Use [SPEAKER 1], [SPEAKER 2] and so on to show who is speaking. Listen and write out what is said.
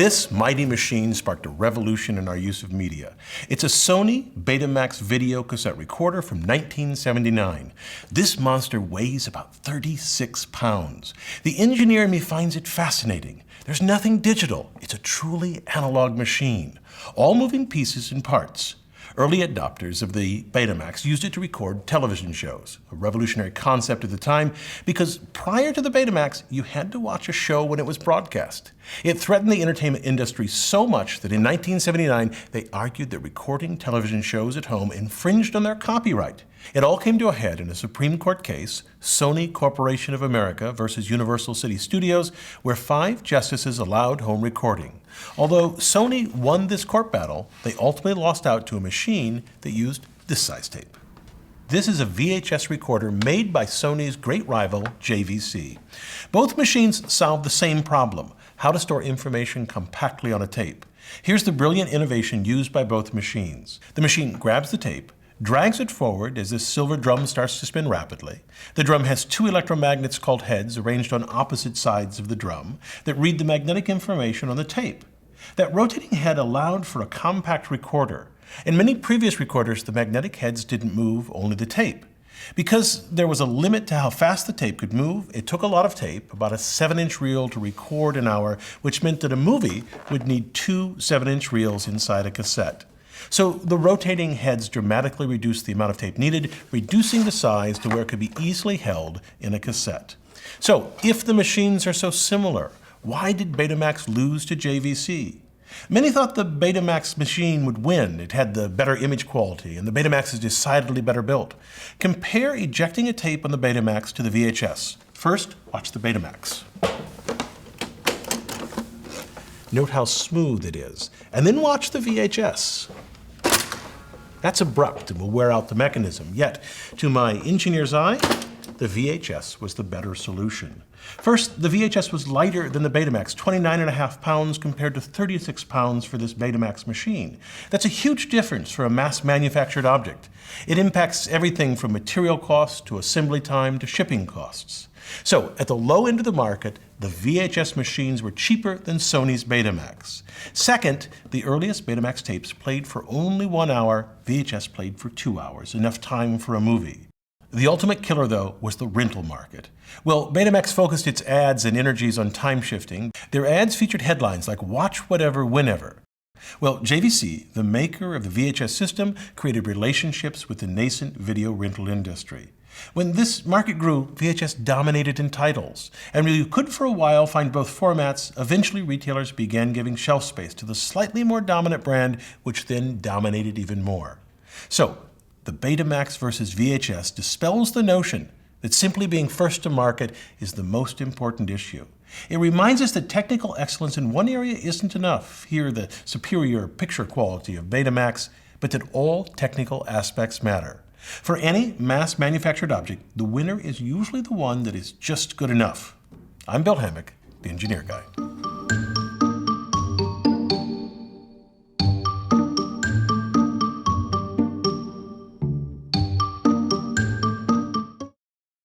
[SPEAKER 1] This mighty machine sparked a revolution in our use of media. It's a Sony Betamax video cassette recorder from 1979. This monster weighs about 36 pounds. The engineer in me finds it fascinating. There's nothing digital. It's a truly analog machine. All moving pieces and parts. Early adopters of the Betamax used it to record television shows, a revolutionary concept at the time because prior to the Betamax, you had to watch a show when it was broadcast. It threatened the entertainment industry so much that in 1979, they argued that recording television shows at home infringed on their copyright. It all came to a head in a Supreme Court case, Sony Corporation of America versus Universal City Studios, where 5 justices allowed home recording. Although Sony won this court battle, they ultimately lost out to a machine that used this size tape. This is a VHS recorder made by Sony's great rival, JVC. Both machines solve the same problem, how to store information compactly on a tape. Here's the brilliant innovation used by both machines. The machine grabs the tape, drags it forward as this silver drum starts to spin rapidly. The drum has 2 electromagnets called heads arranged on opposite sides of the drum that read the magnetic information on the tape. That rotating head allowed for a compact recorder. In many previous recorders, the magnetic heads didn't move, only the tape. Because there was a limit to how fast the tape could move, it took a lot of tape, about a 7-inch reel to record an hour, which meant that a movie would need 2 7-inch reels inside a cassette. So the rotating heads dramatically reduced the amount of tape needed, reducing the size to where it could be easily held in a cassette. So if the machines are so similar, why did Betamax lose to JVC? Many thought the Betamax machine would win. It had the better image quality, and the Betamax is decidedly better built. Compare ejecting a tape on the Betamax to the VHS. First, watch the Betamax. Note how smooth it is, and then watch the VHS. That's abrupt and will wear out the mechanism, yet, to my engineer's eye, the VHS was the better solution. First, the VHS was lighter than the Betamax, 29.5 pounds compared to 36 pounds for this Betamax machine. That's a huge difference for a mass-manufactured object. It impacts everything from material costs to assembly time to shipping costs. So, at the low end of the market, the VHS machines were cheaper than Sony's Betamax. Second, the earliest Betamax tapes played for only 1 hour, VHS played for 2 hours, enough time for a movie. The ultimate killer, though, was the rental market. Well, Betamax focused its ads and energies on time shifting. Their ads featured headlines like "Watch Whatever, Whenever." Well, JVC, the maker of the VHS system, created relationships with the nascent video rental industry. When this market grew, VHS dominated in titles. And while you could for a while find both formats, eventually retailers began giving shelf space to the slightly more dominant brand, which then dominated even more. So, the Betamax versus VHS dispels the notion that simply being first to market is the most important issue. It reminds us that technical excellence in one area isn't enough, here the superior picture quality of Betamax, but that all technical aspects matter. For any mass-manufactured object, the winner is usually the one that is just good enough. I'm Bill Hammack, the Engineer Guy.